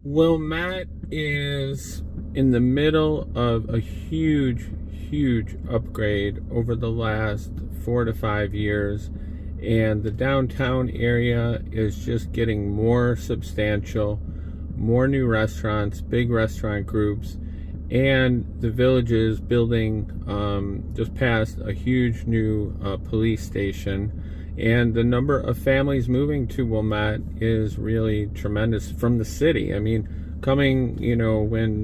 Wilmette is in the middle of a huge upgrade over the last 4 to 5 years, and the downtown area is just getting more substantial, more new restaurants, big restaurant groups, and the village is building just past a huge new police station. And the number of families moving to Wilmette is really tremendous from the city. I mean, coming, when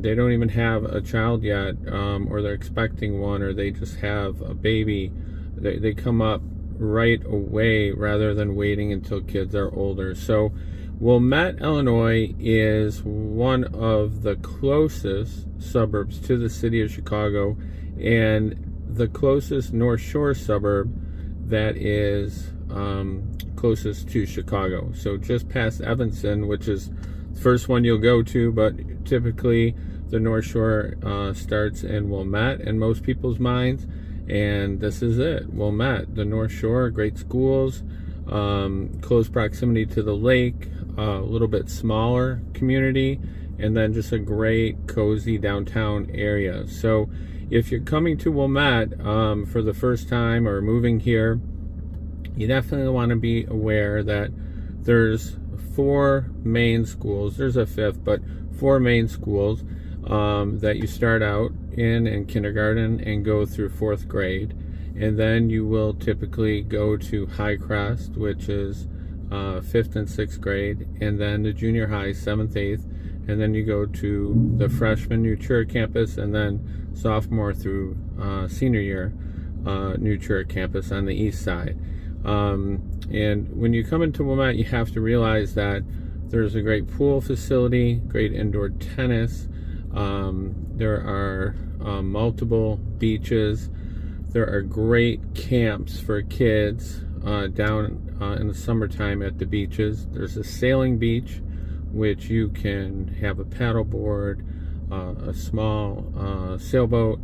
they don't even have a child yet, or they're expecting one, or they just have a baby, they come up right away rather than waiting until kids are older. So Wilmette, Illinois is one of the closest suburbs to the city of Chicago, and the closest North Shore suburb that is closest to Chicago. So just past Evanston, which is the first one you'll go to, but typically the North Shore starts in Wilmette in most people's minds, and this is it. Wilmette, the North Shore, great schools, close proximity to the lake, a little bit smaller community, and then just a great cozy downtown area. So if you're coming to Wilmette for the first time or moving here, you definitely want to be aware that there's 4 main schools. There's a 5th, but 4 main schools that you start out in kindergarten and go through 4th grade. And then you will typically go to High Crest, which is 5th and 6th grade, and then the junior high, 7th, 8th, and then you go to the freshman New Trier campus, and then sophomore through senior year New Trier campus on the east side. And when you come into Wilmette, you have to realize that there's a great pool facility, great indoor tennis. There are multiple beaches. There are great camps for kids down in the summertime at the beaches. There's a sailing beach, which you can have a paddle board, a small sailboat,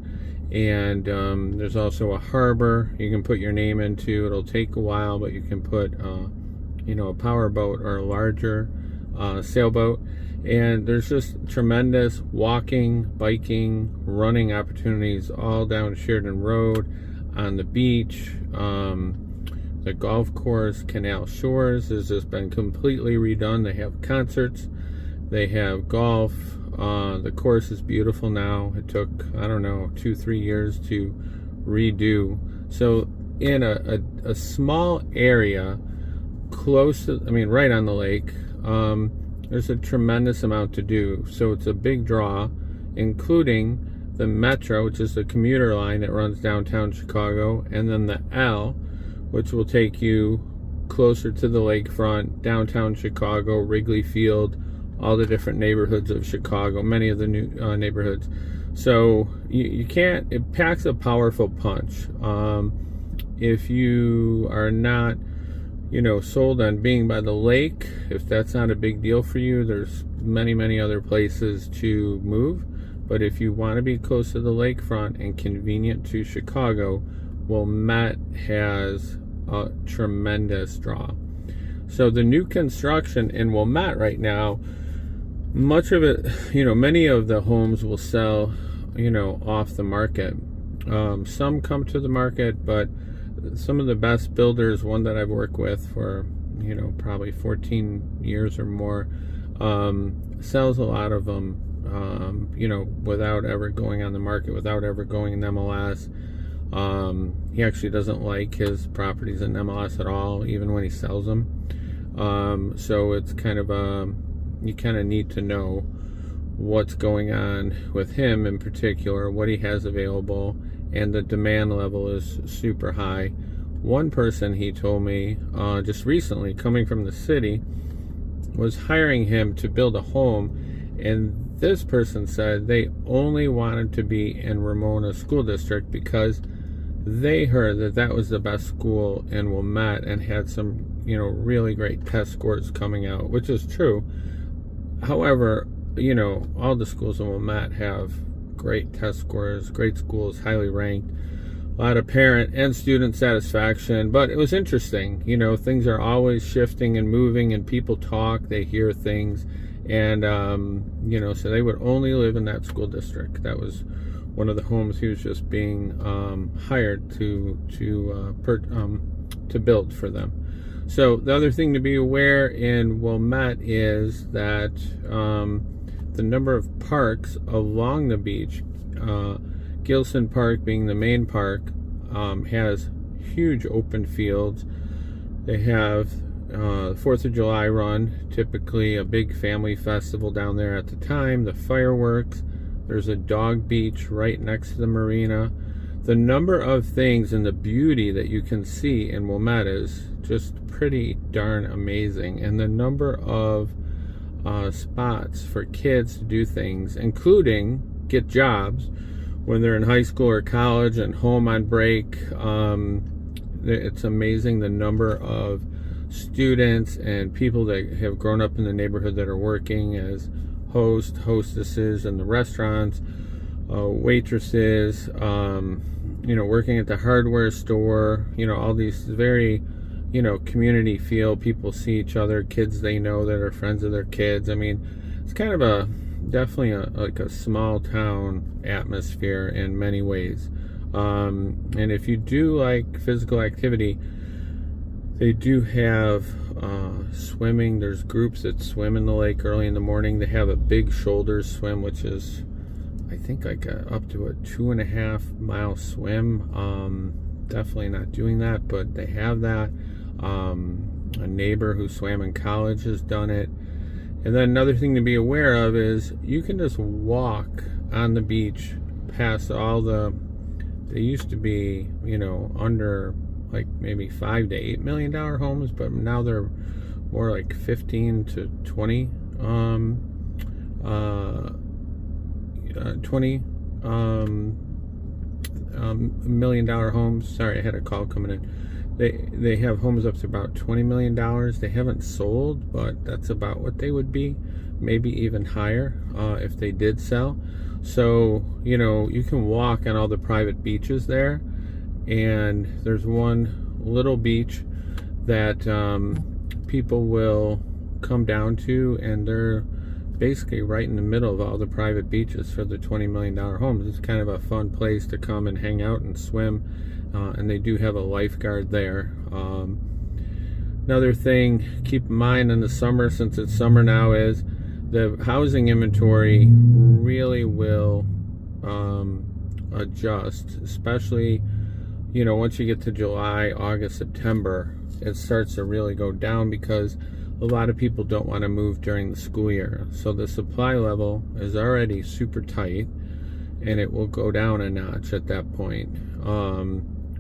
and there's also a harbor you can put your name into. It'll take a while, but you can put a power boat or a larger sailboat. And there's just tremendous walking, biking, running opportunities all down Sheridan Road, on the beach. The golf course, Canal Shores, has just been completely redone. They have concerts, they have golf. The course is beautiful now. It took, 2-3 years to redo. So in a small area close to, right on the lake, there's a tremendous amount to do. So it's a big draw, including the Metro, which is the commuter line that runs downtown Chicago, and then the L, which will take you closer to the lakefront, downtown Chicago, Wrigley Field, all the different neighborhoods of Chicago, many of the new neighborhoods. So you can't, it packs a powerful punch. If you are not sold on being by the lake, if that's not a big deal for you, there's many other places to move. But if you want to be close to the lakefront and convenient to Chicago, Wilmette has a tremendous draw. So the new construction in Wilmette right now, much of it, many of the homes will sell, off the market. Some come to the market, but some of the best builders, one that I've worked with for, probably 14 years or more, sells a lot of them, without ever going on the market, without ever going in MLS. He actually doesn't like his properties in MLS at all, even when he sells them. So it's kind of you kind of need to know what's going on with him in particular, what he has available, and the demand level is super high. One person, he told me just recently, coming from the city, was hiring him to build a home, and this person said they only wanted to be in Ramona School District because they heard that that was the best school in Wilmette and had some, really great test scores coming out, which is true. However, all the schools in Wilmette have great test scores, great schools, highly ranked. a lot of parent and student satisfaction. But it was interesting. You know, things are always shifting and moving, and people talk, they hear things. And, you know, so they would only live in that school district. That was one of the homes he was just being hired to build for them. So the other thing to be aware in Wilmette is that the number of parks along the beach, Gilson Park being the main park, has huge open fields. They have 4th of July run, typically a big family festival down there at the time, the fireworks. There's a dog beach right next to the marina. The number of things and the beauty that you can see in Wilmette is just pretty darn amazing. And the number of spots for kids to do things, including get jobs when they're in high school or college and home on break. It's amazing the number of students and people that have grown up in the neighborhood that are working as hosts, hostesses in the restaurants, waitresses, you know, working at the hardware store, you know, all these very, you know, community feel. People see each other, kids they know that are friends of their kids. I mean, it's kind of definitely like a small town atmosphere in many ways. And if you do like physical activity, they do have swimming. There's groups that swim in the lake early in the morning. They have a big shoulders swim, which is, I think, like up to a 2.5 mile swim. Definitely not doing that, but they have that. A neighbor who swam in college has done it. And then another thing to be aware of is you can just walk on the beach past all they used to be, you know, under like maybe $5 to $8 million homes, but now they're more like 15 to 20 $20 million homes. Sorry, I had a call coming in. They have homes up to about $20 million. They haven't sold, but that's about what they would be, maybe even higher if they did sell. So, you know, you can walk on all the private beaches there, and there's one little beach that people will come down to, and they're basically right in the middle of all the private beaches for the $20 million homes. It's kind of a fun place to come and hang out and swim, and they do have a lifeguard there. Another thing, keep in mind in the summer, since it's summer now, is the housing inventory really will adjust, especially, you know, once you get to July, August, September, it starts to really go down because a lot of people don't want to move during the school year. So the supply level is already super tight, and it will go down a notch at that point,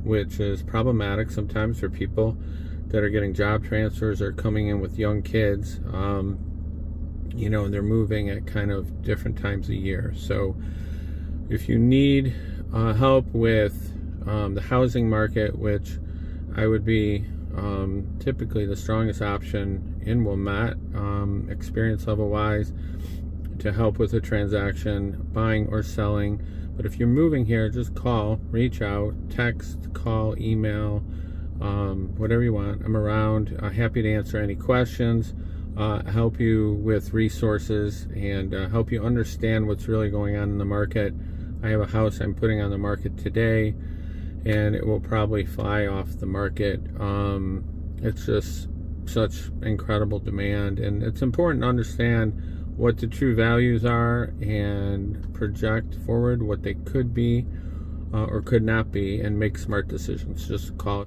which is problematic sometimes for people that are getting job transfers or coming in with young kids, you know, and they're moving at kind of different times of year. So if you need help with the housing market, which I would be typically the strongest option in Wilmette, experience level wise, to help with a transaction, buying or selling. But if you're moving here, just call, reach out, text, call, email, whatever you want. I'm around, happy to answer any questions, help you with resources, and help you understand what's really going on in the market. I have a house I'm putting on the market today, and it will probably fly off the market. It's just such incredible demand, and it's important to understand what the true values are and project forward what they could be or could not be, and make smart decisions. Just call it.